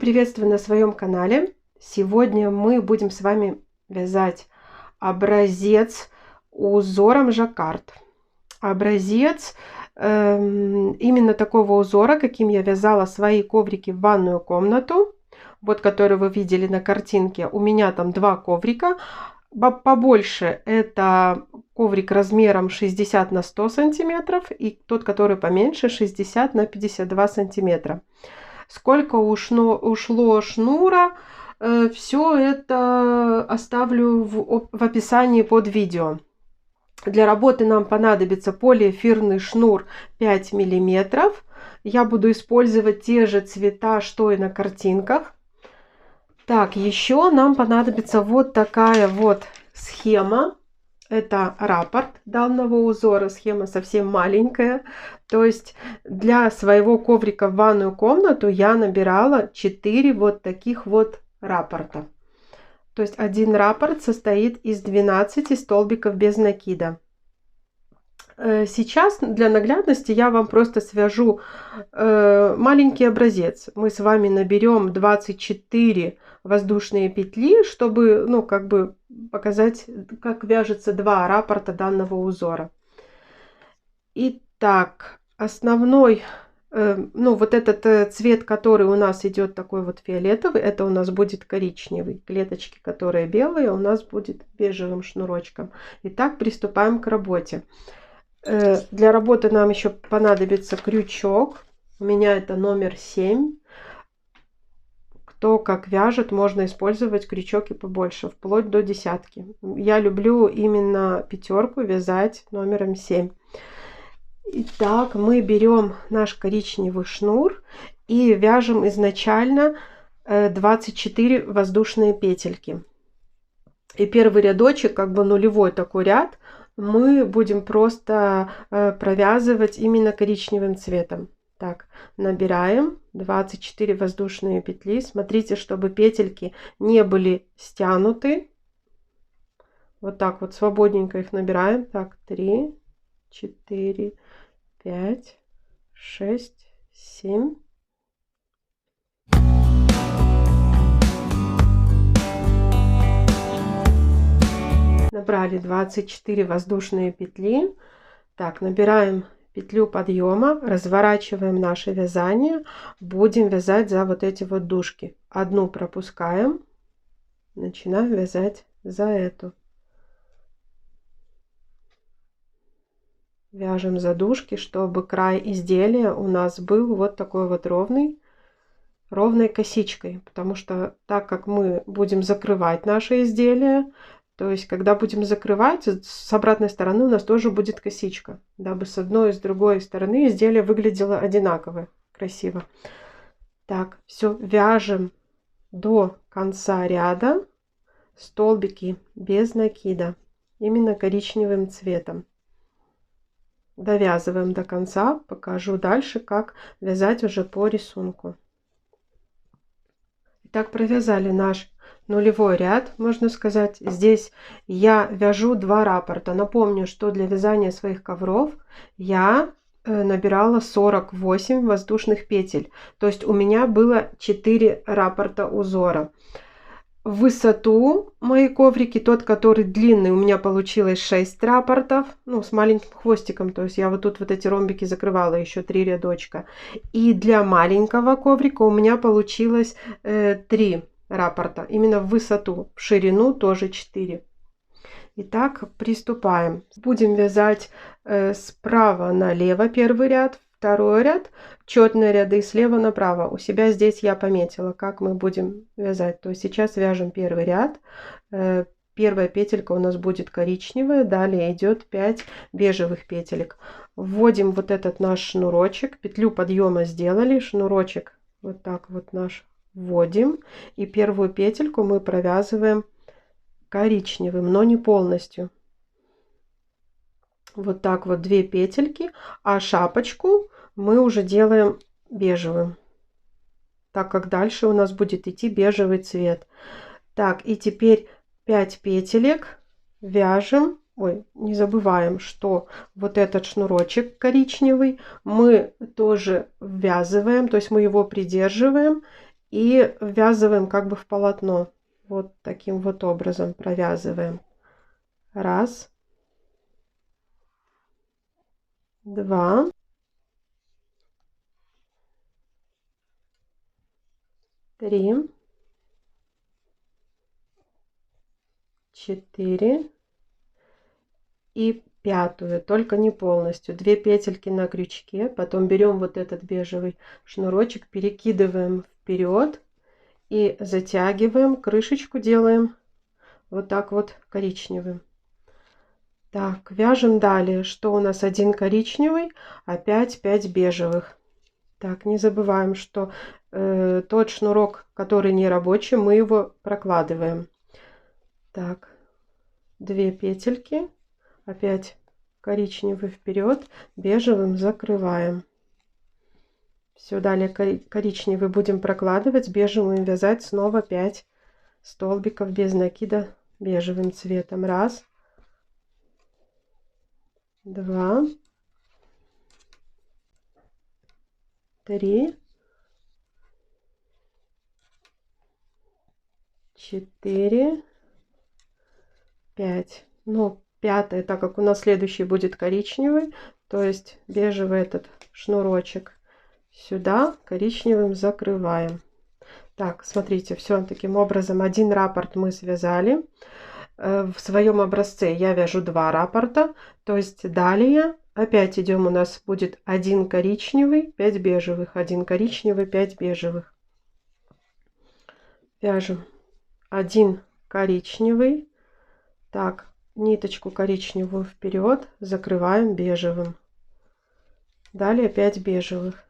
приветствую на своем канале. Сегодня мы будем с вами вязать образец узором жаккард. Образец именно такого узора, каким я вязала свои коврики в ванную комнату. Вот, который вы видели на картинке. У меня там два коврика. Побольше это коврик размером 60 на 100 сантиметров. И тот, который поменьше, 60 на 52 сантиметра. Сколько ушло шнура, все это оставлю в описании под видео. Для работы нам понадобится полиэфирный шнур 5 мм. Я буду использовать те же цвета, что и на картинках. Так, еще нам понадобится вот такая вот схема. Это раппорт данного узора, схема совсем маленькая. То есть для своего коврика в ванную комнату я набирала 4 вот таких вот раппорта. То есть один раппорт состоит из 12 столбиков без накида. Сейчас для наглядности я вам просто свяжу маленький образец. Мы с вами наберем 24 воздушные петли, чтобы, как бы показать, как вяжется два раппорта данного узора. Итак, основной, вот этот цвет, который у нас идет такой вот фиолетовый, это у нас будет коричневый. Клеточки, которые белые, у нас будет бежевым шнурочком. Итак, приступаем к работе. Для работы нам еще понадобится крючок. У меня это номер 7. Кто как вяжет, можно использовать крючок и побольше, вплоть до десятки. Я люблю именно пятерку вязать номером 7. Итак, мы берем наш коричневый шнур и вяжем изначально 24 воздушные петельки. И первый рядочек, как бы нулевой такой ряд, мы будем просто провязывать именно коричневым цветом. Так, набираем 24 воздушные петли. Смотрите, чтобы петельки не были стянуты. Вот так вот свободненько их набираем. Так, 3, 4, 5, 6, 7. Набрали 24 воздушные петли. Так, набираем петлю подъема, разворачиваем наше вязание, будем вязать за вот эти вот дужки. Одну пропускаем, начинаем вязать за эту. Вяжем за дужки, чтобы край изделия у нас был вот такой вот ровной косичкой, потому что так как мы будем закрывать наше изделие, то есть, когда будем закрывать, с обратной стороны у нас тоже будет косичка, дабы с одной и с другой стороны изделие выглядело одинаково, красиво. Так, все, вяжем до конца ряда столбики без накида, именно коричневым цветом. Довязываем до конца, покажу дальше, как вязать уже по рисунку. Итак, провязали наш нулевой ряд, можно сказать. Здесь я вяжу два раппорта. Напомню, что для вязания своих ковров я набирала 48 воздушных петель. То есть у меня было 4 раппорта узора. В высоту мои коврики, тот, который длинный, у меня получилось 6 раппортов, с маленьким хвостиком. То есть я вот тут вот эти ромбики закрывала, еще 3 рядочка. И для маленького коврика у меня получилось 3 раппорта, именно в высоту, в ширину тоже 4. Итак, приступаем. Будем вязать справа налево первый ряд, второй ряд, четные ряды слева направо. У себя здесь я пометила, как мы будем вязать. То есть сейчас вяжем первый ряд. Первая петелька у нас будет коричневая, далее идет 5 бежевых петелек. Вводим вот этот наш шнурочек, петлю подъема сделали, шнурочек вот так вот наш вводим, и первую петельку мы провязываем коричневым, но не полностью. Вот так вот 2 петельки, а шапочку мы уже делаем бежевым, так как дальше у нас будет идти бежевый цвет. Так, и теперь 5 петелек вяжем. Не забываем, что вот этот шнурочек коричневый мы тоже ввязываем, то есть мы его придерживаем и ввязываем как бы в полотно. Вот таким вот образом провязываем. Раз, два, три, четыре и пятую, только не полностью. 2 петельки на крючке, потом берем вот этот бежевый шнурочек, перекидываем вперед и затягиваем, крышечку делаем вот так вот коричневым. Так, вяжем далее, что у нас один коричневый, опять 5 бежевых. Так, не забываем, что тот шнурок, который не рабочий, мы его прокладываем. Так, 2 петельки, опять коричневый вперед, бежевым закрываем. Все, далее коричневый будем прокладывать, бежевым вязать снова 5 столбиков без накида бежевым цветом. Раз, два, три, 4, 5. Ну, пятое, так как у нас следующий будет коричневый, то есть бежевый этот шнурочек сюда коричневым закрываем. Так, смотрите, все таким образом. Один раппорт мы связали. В своем образце я вяжу 2 раппорта, то есть далее опять идем, у нас будет 1 коричневый, 5 бежевых, 1 коричневый, 5 бежевых. Вяжем 1 коричневый, так, ниточку коричневую вперед, закрываем бежевым, далее 5 бежевых.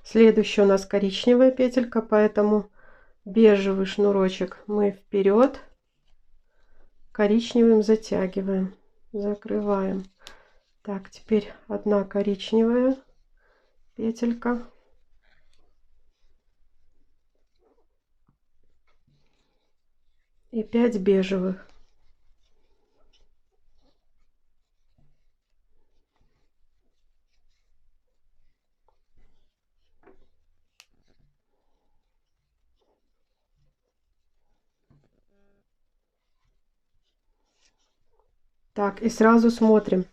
Следующая у нас коричневая петелька, поэтому бежевый шнурочек мы вперед коричневым затягиваем, закрываем. Так, теперь 1 коричневая петелька и 5 бежевых. Так, и сразу смотрим.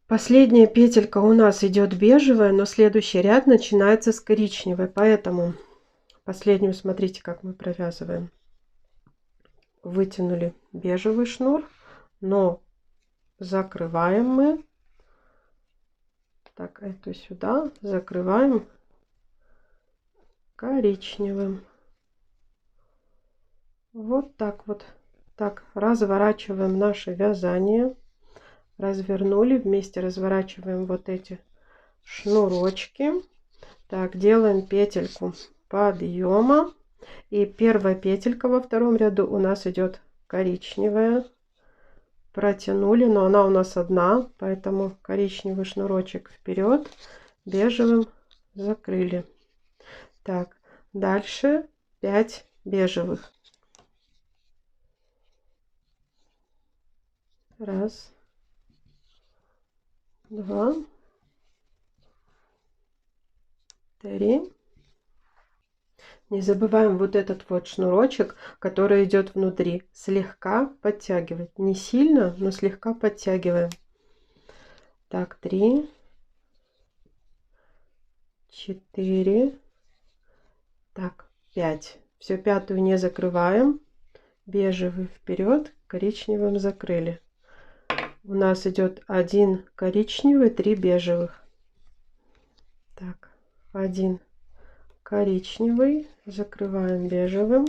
Последняя петелька у нас идет бежевая, но следующий ряд начинается с коричневой, поэтому последнюю смотрите, как мы провязываем. Вытянули бежевый шнур, но закрываем мы. Так, эту сюда закрываем коричневым. Вот так вот. Так, разворачиваем наше вязание. Развернули, вместе разворачиваем вот эти шнурочки. Так, делаем петельку подъема. И первая петелька во втором ряду у нас идет коричневая. Протянули, но она у нас одна, поэтому коричневый шнурочек вперед, бежевым закрыли. Так, дальше 5 бежевых. Раз, два, три. Не забываем вот этот вот шнурочек, который идет внутри, слегка подтягивать. Не сильно, но слегка подтягиваем. Так, 3, 4, так, 5. Все, пятую не закрываем. Бежевый вперед, коричневым закрыли. У нас идет 1 коричневый, 3 бежевых. Так, 1 коричневый, закрываем бежевым.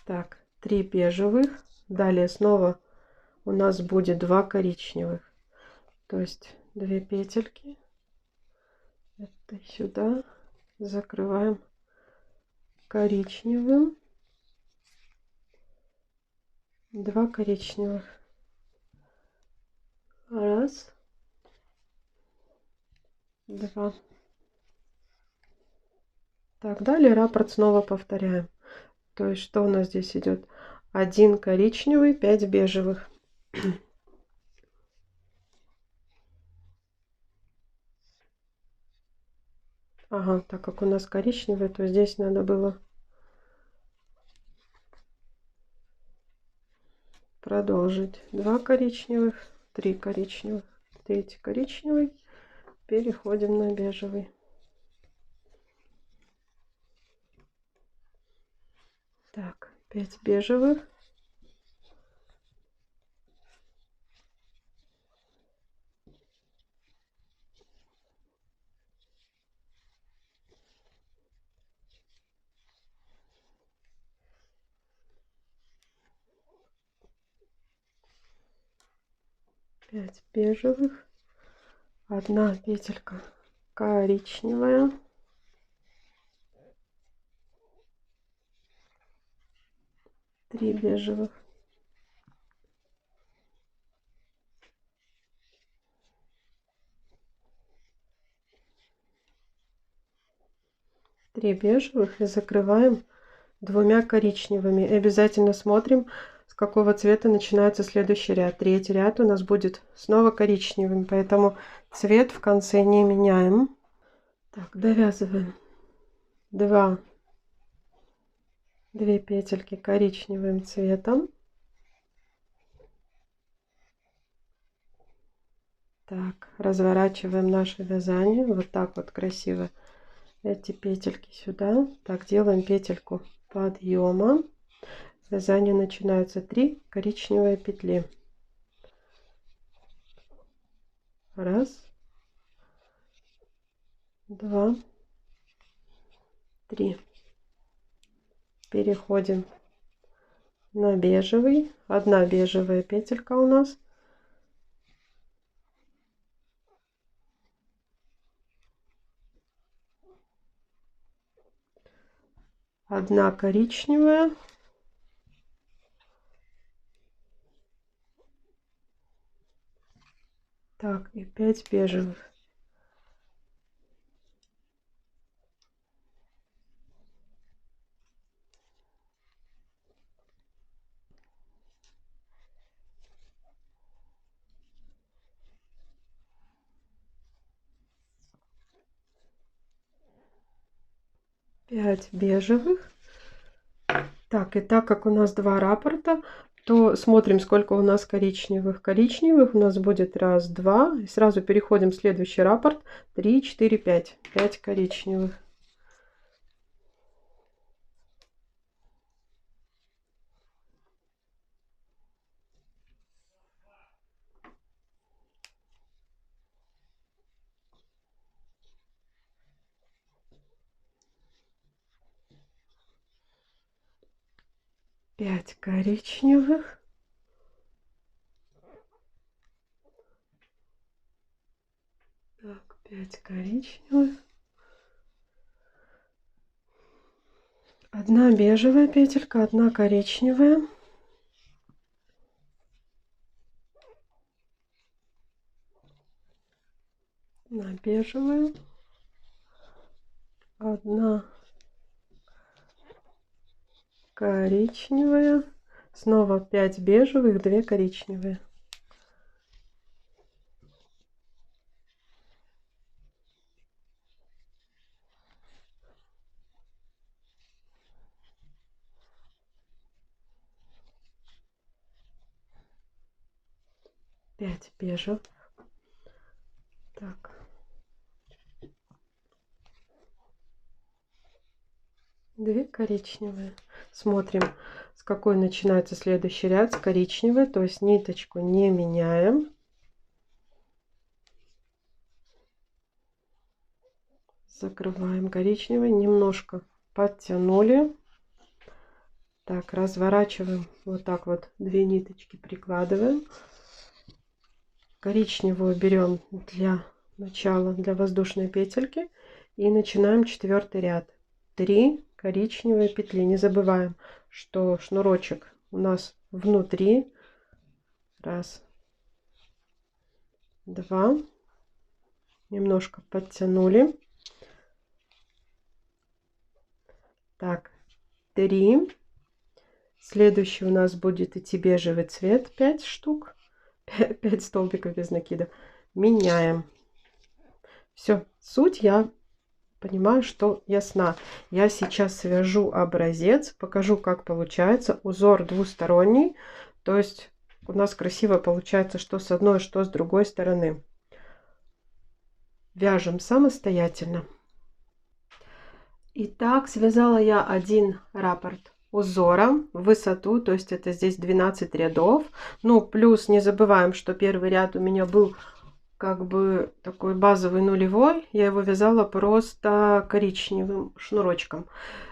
Так, 3 бежевых. Далее снова у нас будет 2 коричневых. То есть 2 петельки. Сюда закрываем коричневым. 2 коричневых. Раз, 2. Так, далее раппорт снова повторяем. То есть, что у нас здесь идет? 1 коричневый, 5 бежевых. Ага, так как у нас коричневый, то здесь надо было продолжить. 2 коричневых, 3 коричневых, 3 коричневый. Переходим на бежевый. Так, 5 бежевых. Пять бежевых, 1 петелька коричневая, 3 бежевых, 3 бежевых и закрываем 2 коричневыми. И обязательно смотрим, с какого цвета начинается следующий ряд. Третий ряд у нас будет снова коричневым, поэтому цвет в конце не меняем. Так, довязываем 2 петельки коричневым цветом. Так, разворачиваем наше вязание вот так вот красиво. Эти петельки сюда. Так, делаем петельку подъема. Вязание начинается 3 коричневые петли. Раз, 2, 3. Переходим на бежевый. 1 бежевая петелька у нас. Одна коричневая. Так, и 5 бежевых. Пять бежевых. Так, и так как у нас 2 раппорта, то смотрим, сколько у нас коричневых. Коричневых у нас будет 1, 2. И сразу переходим в следующий раппорт. 3, 4, 5. 5 коричневых. Пять коричневых. Так, 5 коричневых. 1 бежевая петелька, 1 коричневая. 1 бежевая. 1 коричневая. Снова 5 бежевых, 2 коричневые. Пять бежевых. Так. 2 коричневые. Смотрим, с какой начинается следующий ряд. С коричневой, то есть ниточку не меняем. Закрываем коричневый, немножко подтянули. Так, разворачиваем вот так вот, 2 ниточки прикладываем. Коричневую берем для начало для воздушной петельки. И начинаем 4-й ряд. 3 коричневые петли. Не забываем, что шнурочек у нас внутри. 1, 2. Немножко подтянули. Так, 3. Следующий у нас будет идти бежевый цвет. 5 штук. 5 столбиков без накида. Меняем. Все, суть я понимаю, что ясна. Я сейчас свяжу образец, покажу, как получается. Узор двусторонний, то есть у нас красиво получается, что с одной, что с другой стороны. Вяжем самостоятельно. Итак, связала я один раппорт узора в высоту, то есть это здесь 12 рядов. Ну, плюс не забываем, что первый ряд у меня был как бы такой базовый нулевой. Я его вязала просто коричневым шнурочком.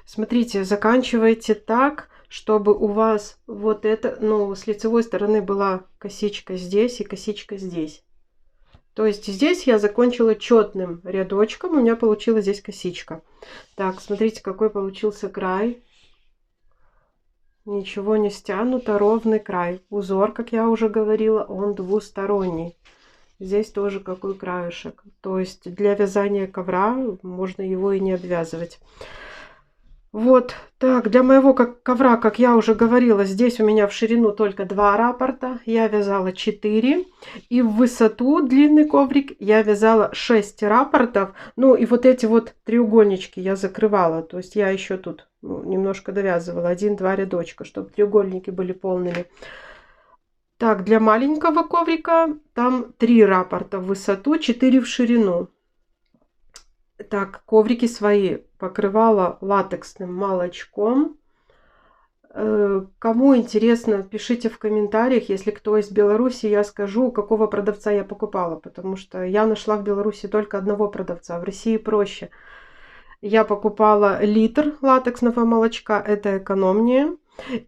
Смотрите, заканчивайте так, чтобы у вас вот это, ну, с лицевой стороны была косичка здесь и косичка здесь. То есть здесь я закончила четным рядочком, у меня получилась здесь косичка. Так, смотрите, какой получился край. Ничего не стянуто, ровный край. Узор, как я уже говорила, он двусторонний. Здесь тоже какой краешек. То есть для вязания ковра можно его и не обвязывать. Вот так, для моего ковра, как я уже говорила, здесь у меня в ширину только 2 раппорта. Я вязала 4. И в высоту длинный коврик я вязала 6 раппортов. Ну и вот эти вот треугольнички я закрывала. То есть я еще тут немножко довязывала 1-2 рядочка, чтобы треугольники были полными. Так, для маленького коврика там 3 раппорта в высоту, 4 в ширину. Так, коврики свои покрывала латексным молочком. Кому интересно, пишите в комментариях. Если кто из Беларуси, я скажу, у какого продавца я покупала. Потому что я нашла в Беларуси только одного продавца. В России проще. Я покупала литр латексного молочка. Это экономнее.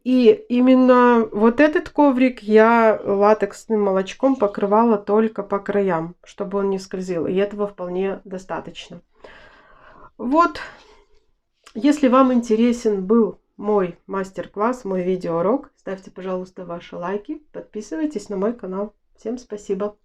И именно вот этот коврик я латексным молочком покрывала только по краям, чтобы он не скользил. И этого вполне достаточно. Вот, если вам интересен был мой мастер-класс, мой видеоурок, ставьте, пожалуйста, ваши лайки, подписывайтесь на мой канал. Всем спасибо!